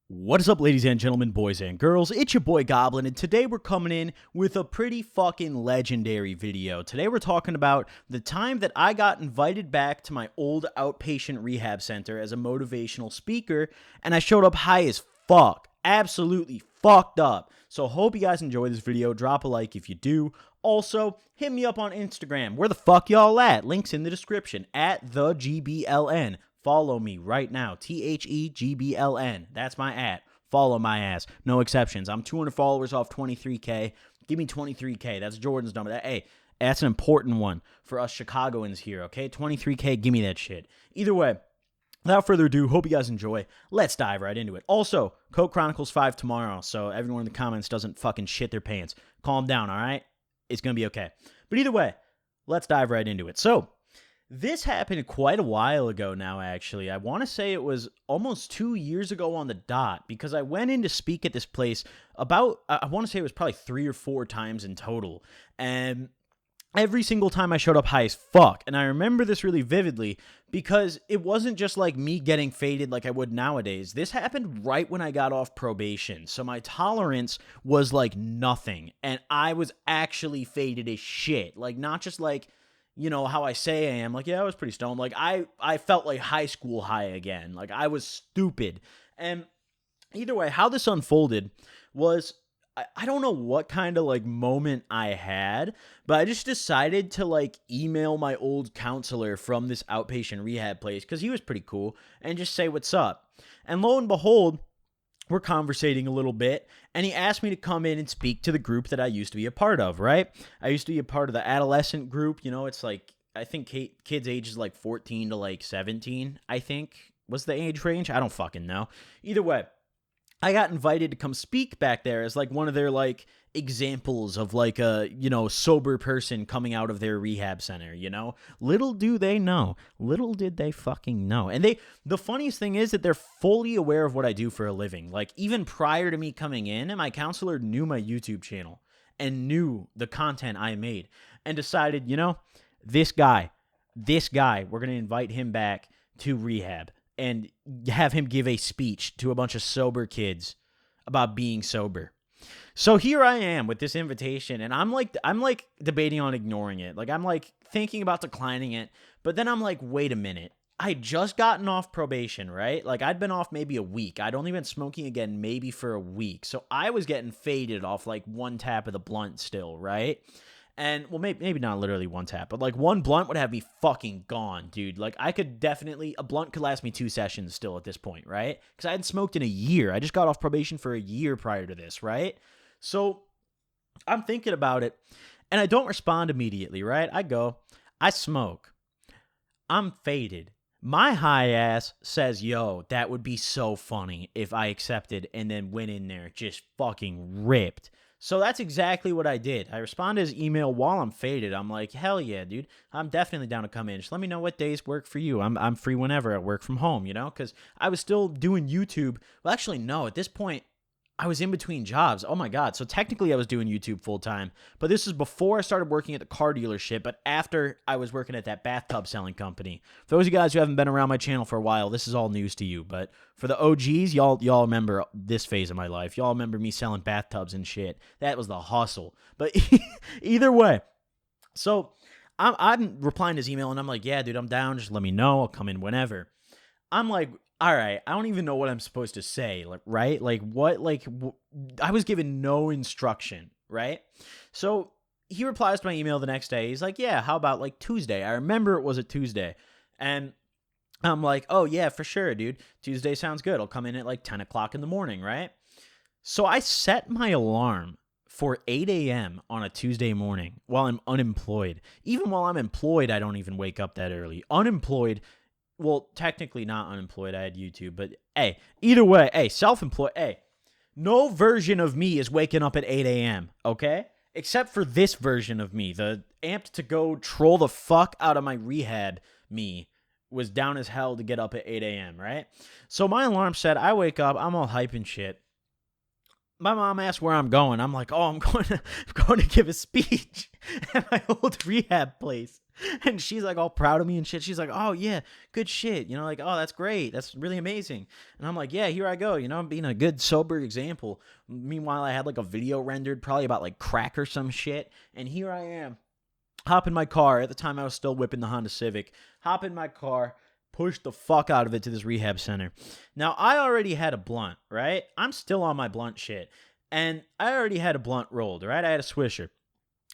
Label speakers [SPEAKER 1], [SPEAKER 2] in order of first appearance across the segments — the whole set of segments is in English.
[SPEAKER 1] What is up, ladies and gentlemen, boys and girls? It's your boy Goblin, and today we're coming in with a pretty fucking legendary video. Today we're talking about the time that I got invited back to my old outpatient rehab center as a motivational speaker, and I showed up high as fuck. Absolutely fucked up. So hope you guys enjoy this video. Drop a like if you do. Also, hit me up on Instagram. Where the fuck y'all at? Links in the description. At the GBLN. Follow me right now. THEGBLN. That's my @. Follow my ass. No exceptions. I'm 200 followers off 23K. Give me 23K. That's Jordan's number. Hey, that's an important one for us Chicagoans here, okay? 23K, give me that shit. Either way, without further ado, hope you guys enjoy. Let's dive right into it. Also, Coke Chronicles 5 tomorrow, so everyone in the comments doesn't fucking shit their pants. Calm down, all right? It's going to be okay. But either way, let's dive right into it. So, this happened quite a while ago now, actually. I want to say it was almost 2 years ago on the dot, because I went in to speak at this place about, I want to say it was probably 3 or 4 times in total. And every single time I showed up high as fuck. And I remember this really vividly because it wasn't just like me getting faded like I would nowadays. This happened right when I got off probation. So my tolerance was like nothing. And I was actually faded as shit. Like, not just like, you know, how I say I am. Like, yeah, I was pretty stoned. Like, I felt like high school high again. Like, I was stupid. And either way, how this unfolded was, I don't know what kind of, like, moment I had, but I just decided to, like, email my old counselor from this outpatient rehab place, because he was pretty cool, and just say what's up. And lo and behold, we're conversating a little bit, and he asked me to come in and speak to the group that I used to be a part of, right? I used to be a part of the adolescent group. You know, it's like, I think kids ages like 14 to like 17, I think was the age range. I don't fucking know. Either way, I got invited to come speak back there as like one of their like examples of like a, you know, sober person coming out of their rehab center, you know? Little do they know. Little did they fucking know. And the funniest thing is that they're fully aware of what I do for a living. Like, even prior to me coming in, my counselor knew my YouTube channel and knew the content I made and decided, you know, this guy, we're going to invite him back to rehab and have him give a speech to a bunch of sober kids about being sober. So here I am with this invitation, and I'm like debating on ignoring it. Like, I'm like thinking about declining it, but then I'm like, wait a minute. I just gotten off probation, right? Like, I'd been off maybe a week. I'd only been smoking again maybe for a week. So I was getting faded off like one tap of the blunt still, right? And, well, maybe not literally one tap, but, like, one blunt would have me fucking gone, dude. Like, I could definitely, a blunt could last me 2 sessions still at this point, right? Because I hadn't smoked in a year. I just got off probation for a year prior to this, right? So, I'm thinking about it, and I don't respond immediately, right? I go, I smoke. I'm faded. My high ass says, yo, that would be so funny if I accepted and then went in there just fucking ripped. So that's exactly what I did. I responded to his email while I'm faded. I'm like, hell yeah, dude. I'm definitely down to come in. Just let me know what days work for you. I'm free whenever. I work from home, you know? Because I was still doing YouTube. Well, actually, no. At this point, I was in between jobs. Oh my God. So technically I was doing YouTube full time, but this is before I started working at the car dealership, but after I was working at that bathtub selling company. For those of you guys who haven't been around my channel for a while, this is all news to you, but for the OGs, y'all remember this phase of my life. Y'all remember me selling bathtubs and shit. That was the hustle. But either way, so I'm replying to his email and I'm like, yeah, dude, I'm down. Just let me know. I'll come in whenever. I'm like, all right, I don't even know what I'm supposed to say, like, right? Like, what, like, I was given no instruction, right? So he replies to my email the next day. He's like, yeah, how about, like, Tuesday? I remember it was a Tuesday. And I'm like, oh, yeah, for sure, dude. Tuesday sounds good. I'll come in at, like, 10 o'clock in the morning, right? So I set my alarm for 8 a.m. on a Tuesday morning while I'm unemployed. Even while I'm employed, I don't even wake up that early. Unemployed, well, technically not unemployed. I had YouTube, but hey, either way, hey, self-employed, hey, no version of me is waking up at 8 a.m., okay? Except for this version of me, the amped to go troll the fuck out of my rehab me was down as hell to get up at 8 a.m., right? So my alarm set, I wake up, I'm all hype and shit. my mom asked where I'm going. I'm like, oh, I'm going to give a speech at my old rehab place. And she's like all proud of me and shit. She's like, oh yeah, good shit. Like, oh, that's great. That's really amazing. And I'm like, yeah, here I go. I'm being a good sober example. Meanwhile, I had like a video rendered probably about like crack or some shit. And here I am. Hop in my car. At the time, I was still whipping the Honda Civic. Hop in my car. Push the fuck out of it to this rehab center. Now, I already had a blunt, right? I'm still on my blunt shit. And I already had a blunt rolled, right? I had a swisher.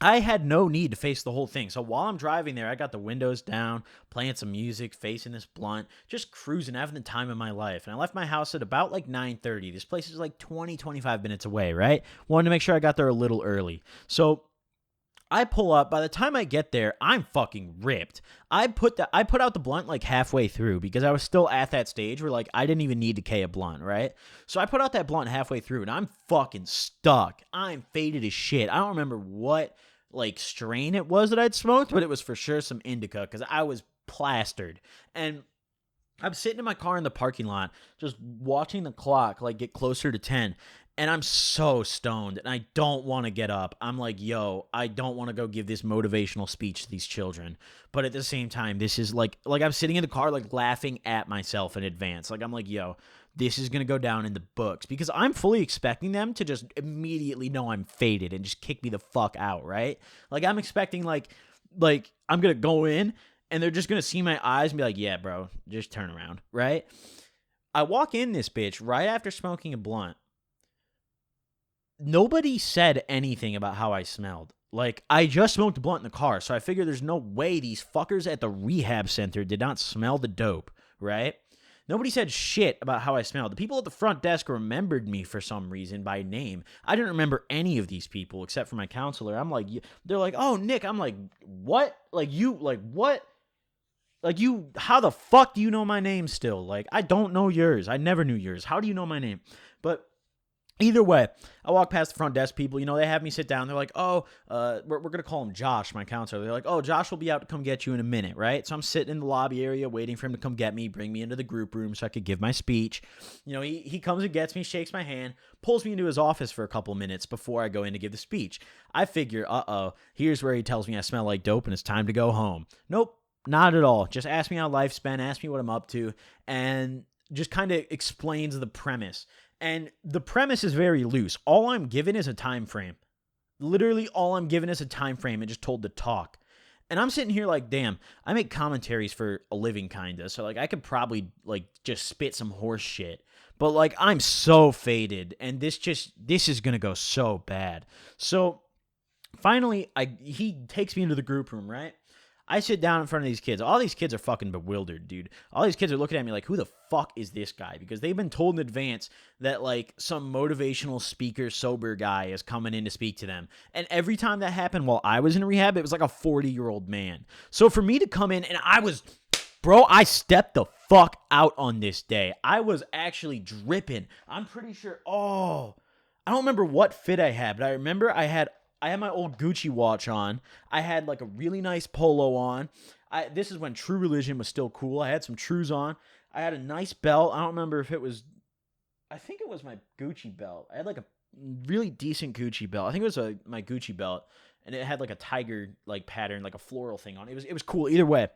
[SPEAKER 1] I had no need to face the whole thing. So while I'm driving there, I got the windows down, playing some music, facing this blunt, just cruising, having the time of my life. And I left my house at about like 9:30. This place is like 25 minutes away, right? Wanted to make sure I got there a little early. So I pull up. By the time I get there, I'm fucking ripped. I put out the blunt like halfway through because I was still at that stage where like I didn't even need to K a blunt, right? So I put out that blunt halfway through and I'm fucking stuck. I'm faded as shit. I don't remember what like strain it was that I'd smoked, but it was for sure some indica because I was plastered. And I'm sitting in my car in the parking lot, just watching the clock like get closer to 10. And I'm so stoned and I don't want to get up. I'm like, yo, I don't want to go give this motivational speech to these children. But at the same time, this is like I'm sitting in the car, like laughing at myself in advance. Like I'm like, yo, this is going to go down in the books because I'm fully expecting them to just immediately know I'm faded and just kick me the fuck out. Right. Like I'm expecting like I'm going to go in and they're just going to see my eyes and be like, yeah, bro, just turn around. Right. I walk in this bitch right after smoking a blunt. Nobody said anything about how I smelled. Like, I just smoked a blunt in the car, so I figure there's no way these fuckers at the rehab center did not smell the dope, right? Nobody said shit about how I smelled. The people at the front desk remembered me for some reason by name. I didn't remember any of these people except for my counselor. I'm like, they're like, oh, Nick. I'm like, what? What? Like, how the fuck do you know my name still? Like, I don't know yours. I never knew yours. How do you know my name? But either way, I walk past the front desk people. They have me sit down. They're like, oh, we're going to call him Josh, my counselor. They're like, oh, Josh will be out to come get you in a minute, right? So I'm sitting in the lobby area waiting for him to come get me, bring me into the group room so I could give my speech. He comes and gets me, shakes my hand, pulls me into his office for a couple minutes before I go in to give the speech. I figure, here's where he tells me I smell like dope and it's time to go home. Nope, not at all. Just ask me how life's been, ask me what I'm up to, and just kind of explains the premise. And the premise is very loose. All I'm given is a time frame. Literally all I'm given is a time frame and just told to talk. And I'm sitting here like, damn, I make commentaries for a living kinda. So like I could probably like just spit some horse shit. But like I'm so faded and this is going to go so bad. So finally he takes me into the group room, right? I sit down in front of these kids. All these kids are fucking bewildered, dude. All these kids are looking at me like, who the fuck is this guy? Because they've been told in advance that, like, some motivational speaker, sober guy is coming in to speak to them. And every time that happened while I was in rehab, it was like a 40-year-old man. So for me to come in, and I stepped the fuck out on this day. I was actually dripping. I'm pretty sure, I don't remember what fit I had, but I remember I had my old Gucci watch on. I had like a really nice polo on. This is when True Religion was still cool. I had some Trues on. I had a nice belt. I don't remember if it was, I think it was my Gucci belt. I had like a really decent Gucci belt. I think it was my Gucci belt. And it had like a tiger like pattern, like a floral thing on it. It was cool. Either way,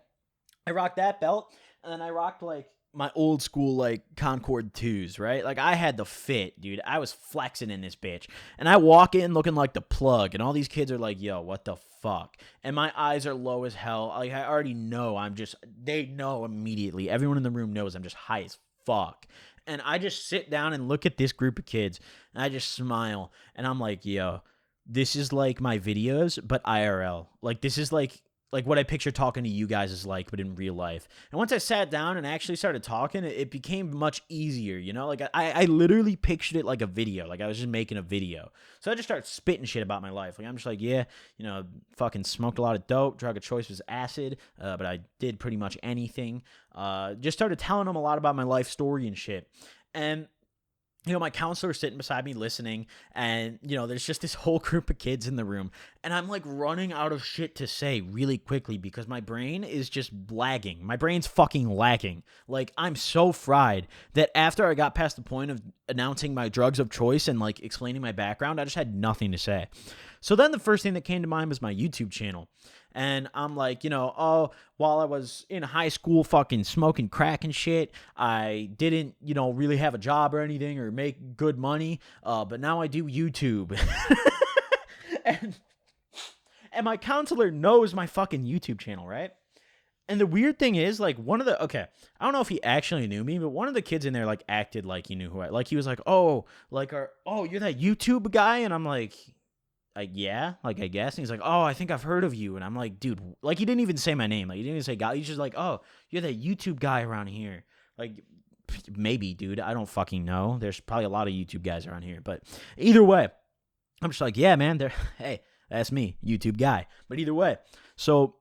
[SPEAKER 1] I rocked that belt. And then I rocked like my old school like Concord 2s, right? Like I had the fit, dude. I was flexing in this bitch. And I walk in looking like the plug and all these kids are like, yo, what the fuck? And my eyes are low as hell. Like I already know they know immediately. Everyone in the room knows I'm just high as fuck. And I just sit down and look at this group of kids and I just smile and I'm like, yo, this is like my videos, but IRL. Like this is like what I picture talking to you guys is like, but in real life. And once I sat down and actually started talking, it became much easier, Like I literally pictured it like a video, like I was just making a video. So I just started spitting shit about my life. Like I'm just like, yeah, fucking smoked a lot of dope. Drug of choice was acid, but I did pretty much anything. Just started telling them a lot about my life story and shit. And my counselor's sitting beside me listening, and, there's just this whole group of kids in the room, and I'm like running out of shit to say really quickly because my brain is just lagging. My brain's fucking lagging. Like, I'm so fried that after I got past the point of announcing my drugs of choice and like explaining my background, I just had nothing to say. So then the first thing that came to mind was my YouTube channel. And I'm like, oh, while I was in high school fucking smoking crack and shit, I didn't, really have a job or anything or make good money. But now I do YouTube. and my counselor knows my fucking YouTube channel, right? And the weird thing is, like, I don't know if he actually knew me, but one of the kids in there, like, acted like he knew who he was like, oh, like, you're that YouTube guy? And I'm like, yeah, like, I guess. And he's like, oh, I think I've heard of you. And I'm like, dude, like, he didn't even say my name. Like, he didn't even say God. He's just like, oh, you're that YouTube guy around here. Like, maybe, dude. I don't fucking know. There's probably a lot of YouTube guys around here. But either way, I'm just like, yeah, man. Hey, that's me, YouTube guy. But either way, so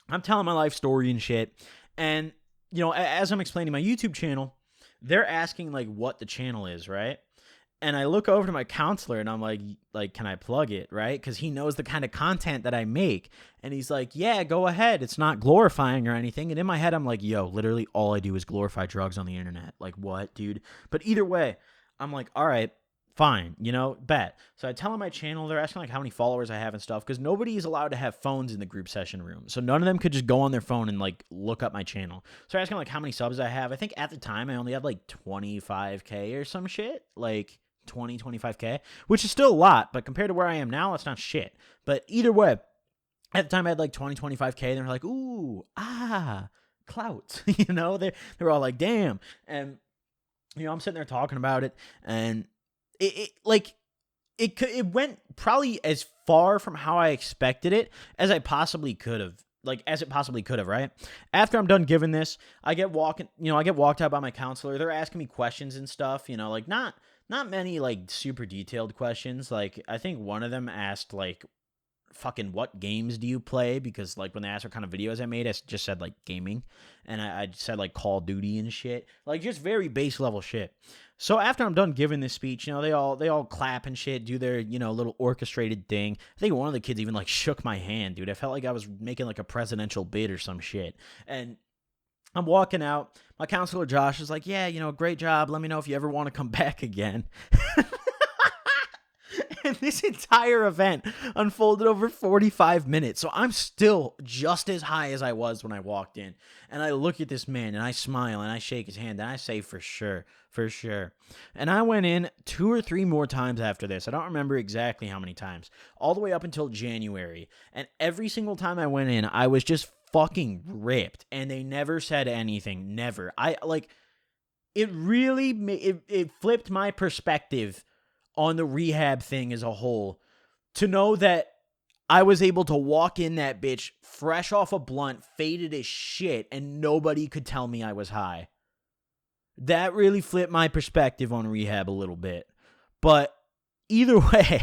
[SPEAKER 1] I'm telling my life story and shit. And, as I'm explaining my YouTube channel, they're asking, like, what the channel is, right? And I look over to my counselor and I'm like, can I plug it, right? Because he knows the kind of content that I make. And he's like, yeah, go ahead. It's not glorifying or anything. And in my head, I'm like, yo, literally all I do is glorify drugs on the internet. Like, what, dude? But either way, I'm like, all right, fine, bet. So I tell them my channel. They're asking, like, how many followers I have and stuff, because nobody is allowed to have phones in the group session room. So none of them could just go on their phone and, like, look up my channel. So they're asking, like, how many subs I have. I think at the time I only had, like, 25K or some shit. Like, 25K, which is still a lot, but compared to where I am now, that's not shit. But either way, at the time I had like 25K, and they were like, ooh, clout. They were all like, damn. And I'm sitting there talking about it, and it went probably as far from how I expected it as I possibly could have. Like, as it possibly could have, right? After I'm done giving this, I get walked out by my counselor. They're asking me questions and stuff, like not many, like, super detailed questions. Like, I think one of them asked, like, fucking what games do you play? Because, like, when they asked what kind of videos I made, I just said, like, gaming. And I said, like, Call of Duty and shit. Like, just very base level shit. So after I'm done giving this speech, they all clap and shit, do their, little orchestrated thing. I think one of the kids even, like, shook my hand, dude. I felt like I was making, like, a presidential bid or some shit. And I'm walking out. My counselor, Josh, is like, yeah, great job. Let me know if you ever want to come back again. And this entire event unfolded over 45 minutes. So I'm still just as high as I was when I walked in. And I look at this man and I smile and I shake his hand and I say, for sure. And I went in 2 or 3 more times after this. I don't remember exactly how many times. All the way up until January. And every single time I went in, I was just fucking ripped. And they never said anything. Never. It really it flipped my perspective on the rehab thing as a whole, to know that I was able to walk in that bitch fresh off a blunt, faded as shit, and nobody could tell me I was high. That really flipped my perspective on rehab a little bit. But either way,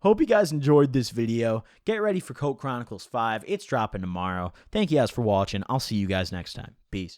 [SPEAKER 1] hope you guys enjoyed this video. Get ready for Coke Chronicles 5. It's dropping tomorrow. Thank you guys for watching. I'll see you guys next time. Peace.